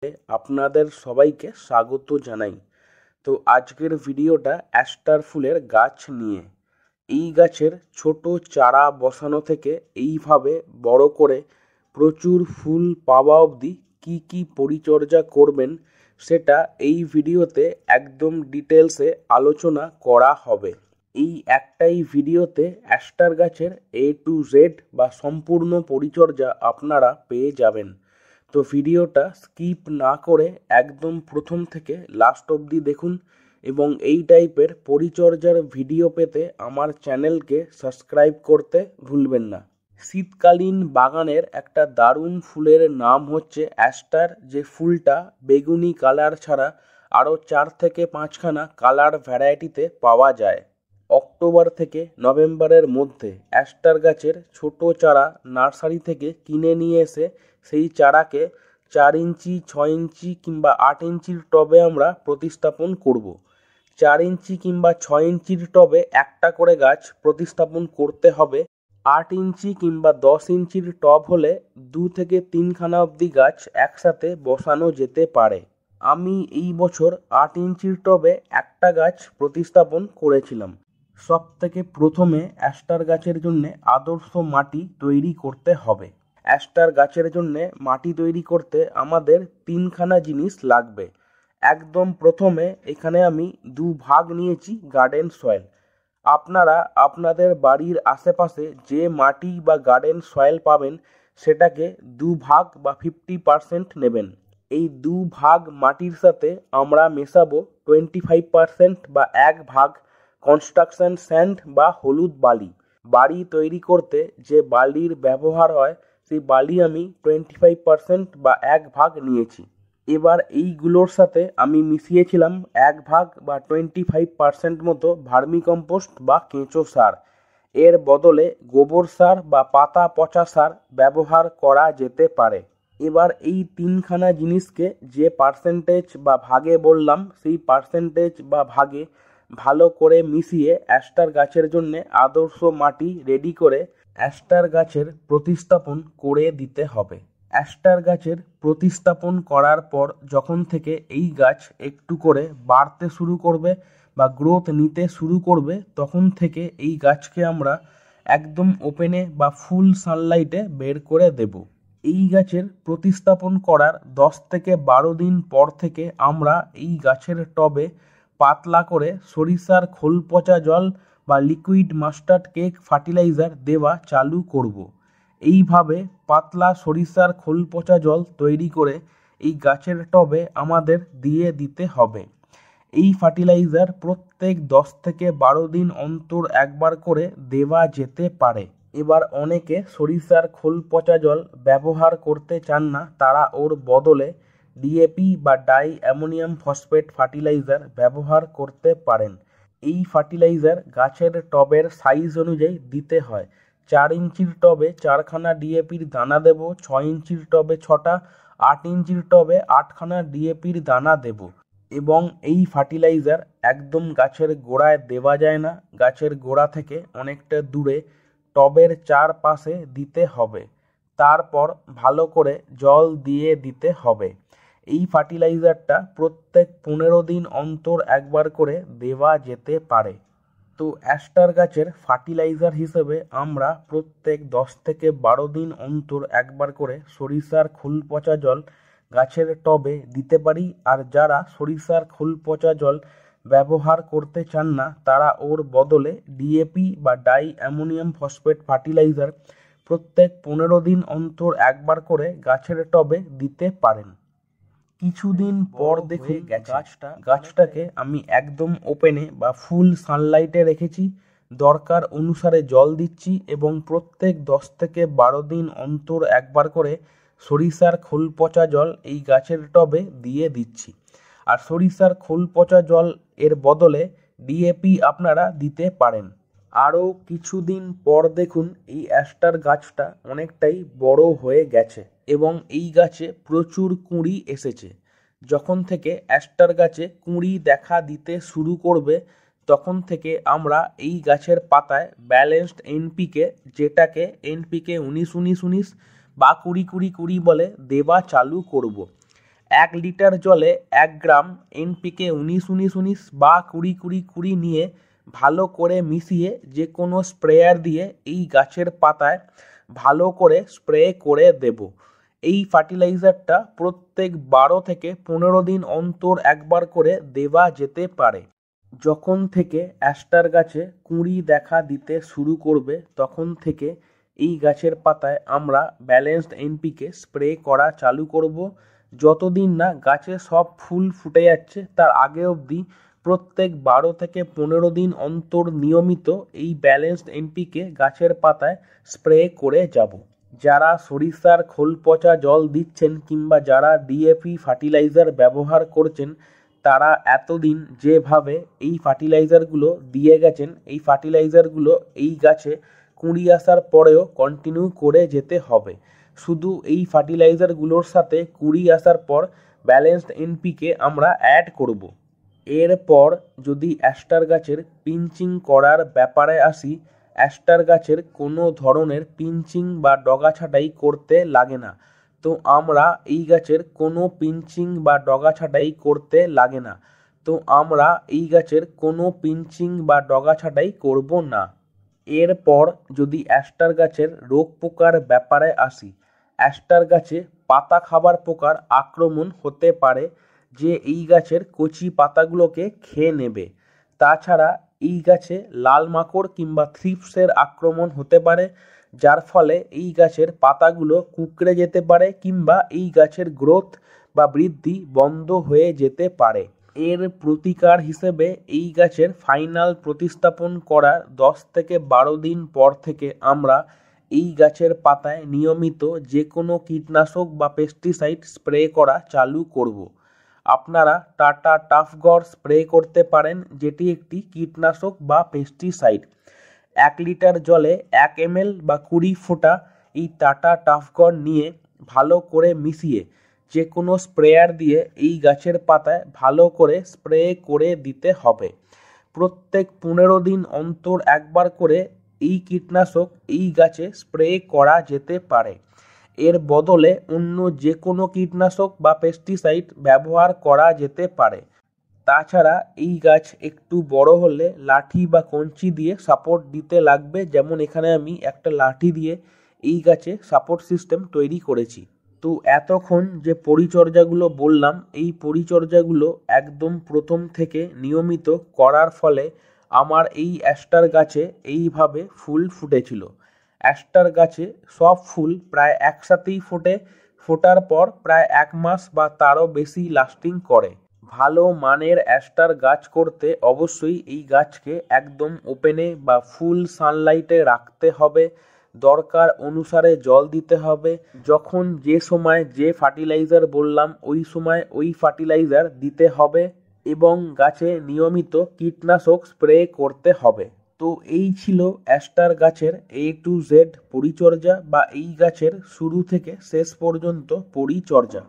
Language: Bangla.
আপনাদের সবাইকে স্বাগত জানাই। তো আজকের ভিডিওটা অ্যাস্টার ফুলের গাছ নিয়ে। এই গাছের ছোট চারা বসানো থেকে এইভাবে বড় করে প্রচুর ফুল পাওয়া অবধি কী কী পরিচর্যা করবেন সেটা এই ভিডিওতে একদম ডিটেলসে আলোচনা করা হবে। এই একটাই ভিডিওতে অ্যাস্টার গাছের A to Z বা সম্পূর্ণ পরিচর্যা আপনারা পেয়ে যাবেন। তো ভিডিওটা স্কিপ না করে একদম প্রথম থেকে লাস্ট অবধি দেখুন এবং এই টাইপের পরিচর্যার ভিডিও পেতে আমার চ্যানেলকে সাবস্ক্রাইব করতে ভুলবেন না। শীতকালীন বাগানের একটা দারুণ ফুলের নাম হচ্ছে অ্যাস্টার, যে ফুলটা বেগুনি কালার ছাড়া আরও 4 থেকে 5খানা কালার ভ্যারাইটিতে পাওয়া যায়। অক্টোবর থেকে নভেম্বরের মধ্যে অ্যাস্টার গাছের ছোট চারা নার্সারি থেকে কিনে নিয়ে এসে সেই চারাকে 4 ইঞ্চি 6 ইঞ্চি কিংবা 8 ইঞ্চির টবে আমরা প্রতিস্থাপন করব। 4 ইঞ্চি কিংবা 6 ইঞ্চির টবে একটা করে গাছ প্রতিস্থাপন করতে হবে। 8 ইঞ্চি কিংবা 10 ইঞ্চির টব হলে 2 থেকে 3খানা অবধি গাছ একসাথে বসানো যেতে পারে। আমি এই বছর 8 ইঞ্চির টবে একটা গাছ প্রতিস্থাপন করেছিলাম। সব থেকে প্রথমে অ্যাস্টার গাছের জন্য আদর্শ মাটি তৈরি করতে হবে। অ্যাস্টার গাছের জন্য মাটি তৈরি করতে আমাদের 3খানা জিনিস লাগবে। একদম প্রথমে এখানে আমি 2 ভাগ নিয়েছি গার্ডেন সয়েল। আপনারা আপনাদের বাড়ির আশেপাশে যে মাটি বা গার্ডেন সয়েল পাবেন সেটাকে 2 ভাগ বা 50% নেবেন। এই 2 ভাগ মাটির সাথে আমরা মেশাবো 25% বা 1 ভাগ কনস্ট্রাকশন স্যান্ড বা হলুদ বালি। বাড়ি তৈরি করতে যে বালির ব্যবহার হয় সেই বালি আমি 25% বা 1 ভাগ নিয়েছি। এবার এইগুলোর সাথে আমি মিশিয়েছিলাম 1 ভাগ বা 25% মতো ভার্মিকম্পোস্ট বা কেঁচো সার। এর বদলে গোবর সার বা পাতা পচা সার ব্যবহার করা যেতে পারে। এবার এই 3খানা জিনিসকে যে পার্সেন্টেজ বা ভাগে বললাম সেই পার্সেন্টেজ বা ভাগে ভালো করে মিশিয়ে অ্যাস্টার গাছের জন্য আদর্শ মাটি রেডি করে অ্যাস্টার গাছের প্রতিস্থাপন করে দিতে হবে। অ্যাস্টার গাছের প্রতিস্থাপন করার পর যখন থেকে এই গাছ একটু করে বাড়তে শুরু করবে বা গ্রোথ নিতে শুরু করবে তখন থেকে এই গাছকে আমরা একদম ওপেনে বা ফুল সানলাইটে বের করে দেব। এই গাছের প্রতিস্থাপন করার 10 থেকে 12 দিন পর থেকে আমরা এই গাছের টবে পাতলা করে সরিষার খোল পচা জল বা লিকুইড মাস্টার্ড কেক ফার্টিলাইজার দেওয়া চালু করব। এইভাবে পাতলা সরিষার খোল পচা জল তৈরি করে এই গাছের টবে আমাদের দিয়ে দিতে হবে। এই ফার্টিলাইজার প্রত্যেক 10 থেকে 12 দিন অন্তর একবার করে দেওয়া যেতে পারে। এবার অনেকে সরিষার খোল পচা জল ব্যবহার করতে চান না, তারা ওর বদলে ডিএপি বা ডাই অ্যামোনিয়াম ফসফেট ফার্টিলাইজার ব্যবহার করতে পারেন। এই ফার্টিলাইজার গাছের টবের সাইজ অনুযায়ী দিতে হয়। 4 ইঞ্চির টবে 4খানা ডিএপির দানা দেব, 6 ইঞ্চির টবে 6টা, 8 ইঞ্চির টবে 8খানা ডিএপির দানা দেব। এবং এই ফার্টিলাইজার একদম গাছের গোড়ায় দেওয়া যায় না, গাছের গোড়া থেকে অনেকটা দূরে টবের চারপাশে দিতে হবে। তারপর ভালো করে জল দিয়ে দিতে হবে। এই ফার্টিলাইজারটা প্রত্যেক 15 দিন অন্তর একবার করে দেওয়া যেতে পারে। তো অ্যাস্টার গাছের ফার্টিলাইজার হিসেবে আমরা প্রত্যেক 10 থেকে 12 দিন অন্তর একবার করে সরিষার খোল পচা জল গাছের টবে দিতে পারি। আর যারা সরিষার খোল পচা জল ব্যবহার করতে চান না তারা ওর বদলে ডিএপি বা ডাই অ্যামোনিয়াম ফসফেট ফার্টিলাইজার প্রত্যেক 15 দিন অন্তর একবার করে গাছের টবে দিতে পারেন। কিছুদিন পর দেখুন গাছটাকে আমি একদম ওপেনে বা ফুল সানলাইটে রেখেছি। দরকার অনুসারে জল দিচ্ছি এবং প্রত্যেক 10 থেকে 12 দিন অন্তর একবার করে সরিষার খোল পচা জল এই গাছের টবে দিয়ে দিচ্ছি। আর সরিষার খোল পচা জল এর বদলে ডিএপি আপনারা দিতে পারেন। আরও কিছুদিন পর দেখুন এই অ্যাস্টার গাছটা অনেকটাই বড় হয়ে গেছে এবং এই গাছে প্রচুর কুঁড়ি এসেছে। যখন থেকে অ্যাস্টার গাছে কুঁড়ি দেখা দিতে শুরু করবে তখন থেকে আমরা এই গাছের পাতায় ব্যালেন্সড এনপিকে, যেটাকে এনপিকে 19-19-19 বা 20-20-20 বলে, দেওয়া চালু করব। 1 লিটার জলে 1 গ্রাম NPK 19-19-19 বা 20-20-20 নিয়ে ভালো করে মিশিয়ে যে কোনো স্প্রেয়ার দিয়ে এই গাছের পাতায় ভালো করে স্প্রে করে দেব। এই ফার্টিলাইজারটা প্রত্যেক 12 থেকে 15 দিন অন্তর একবার করে দেওয়া যেতে পারে। যখন থেকে অ্যাস্টার গাছে কুঁড়ি দেখা দিতে শুরু করবে তখন থেকে এই গাছের পাতায় আমরা ব্যালেন্সড NPK স্প্রে করা চালু করব। যতদিন না গাছে সব ফুল ফুটে যাচ্ছে তার আগে অবধি প্রত্যেক 12 থেকে 15 দিন অন্তর নিয়মিত এই ব্যালেন্সড NPK গাছের পাতায় স্প্রে করে যাব। যারা সরিষার খোল পচা জল দিচ্ছেন কিংবা যারা DAP ফার্টিলাইজার ব্যবহার করছেন তারা এতদিন যেভাবে এই ফার্টিলাইজারগুলো দিয়ে গেছেন এই ফার্টিলাইজারগুলো এই গাছে কুঁড়ি আসার পরেও কন্টিনিউ করে যেতে হবে। শুধু এই ফার্টিলাইজারগুলোর সাথে কুঁড়ি আসার পর ব্যালেন্সড NPK আমরা অ্যাড করব। এরপর যদি অ্যাস্টার গাছের পিঞ্চিং করার ব্যাপারে আসি, অ্যাস্টার গাছের কোনো ধরনের পিঞ্চিং বা ডগা ছাঁটাই করতে লাগে না। তো আমরা এই গাছের কোনো পিঞ্চিং বা ডগা ছাঁটাই করতে লাগে না। তো আমরা এই গাছের কোনো পিঞ্চিং বা ডগা ছাঁটাই করব না। এরপর যদি অ্যাস্টার গাছের রোগ পোকার ব্যাপারে আসি, অ্যাস্টার গাছে পাতা খাবার পোকার আক্রমণ হতে পারে যে এই গাছের কচি পাতাগুলোকে খেয়ে নেবে। তাছাড়া এই গাছে লাল মাকড় কিংবা থ্রিপসের আক্রমণ হতে পারে যার ফলে এই গাছের পাতাগুলো কুঁকড়ে যেতে পারে কিংবা এই গাছের গ্রোথ বা বৃদ্ধি বন্ধ হয়ে যেতে পারে। এর প্রতিকার হিসেবে এই গাছের ফাইনাল প্রতিস্থাপন করার 10 থেকে 12 দিন পর থেকে আমরা এই গাছের পাতায় নিয়মিত যে কোনো কীটনাশক বা পেস্টিসাইড স্প্রে করা চালু করব। আপনারা টাটা টাফগড় স্প্রে করতে পারেন, যেটি একটি কীটনাশক বা পেস্টিসাইড। 1 লিটার জলে 1 ml বা 20 ফোঁটা এই টাটা টাফগড় নিয়ে ভালো করে মিশিয়ে যে কোনো স্প্রেয়ার দিয়ে এই গাছের পাতায় ভালো করে স্প্রে করে দিতে হবে। প্রত্যেক 15 দিন অন্তর একবার করে এই কীটনাশক এই গাছে স্প্রে করা যেতে পারে। এর বদলে অন্য যে কোনো কীটনাশক বা পেস্টিসাইড ব্যবহার করা যেতে পারে। তাছাড়া এই গাছ একটু বড় হলে লাঠি বা কঞ্চি দিয়ে সাপোর্ট দিতে লাগবে, যেমন এখানে আমি একটা লাঠি দিয়ে এই গাছে সাপোর্ট সিস্টেম তৈরি করেছি। তো এতক্ষণ যে পরিচর্যাগুলো বললাম এই পরিচর্যাগুলো একদম প্রথম থেকে নিয়মিত করার ফলে আমার এই অ্যাস্টার গাছে এইভাবে ফুল ফুটেছিল। অ্যাস্টার গাছে সব ফুল প্রায় একসাথেই ফোটে, ফোটার পর প্রায় 1 মাস বা তারও বেশি লাস্টিং করে। ভালো মানের অ্যাস্টার গাছ করতে অবশ্যই এই গাছকে একদম ওপেনে বা ফুল সানলাইটে রাখতে হবে। দরকার অনুসারে জল দিতে হবে। যখন যে সময় যে ফার্টিলাইজার বললাম ওই সময় ওই ফার্টিলাইজার দিতে হবে এবং গাছে নিয়মিত কীটনাশক স্প্রে করতে হবে। তো এই ছিল অ্যাস্টার গাছের A to Z পরিচর্যা বা এই গাছের শুরু থেকে শেষ পর্যন্ত পরিচর্যা।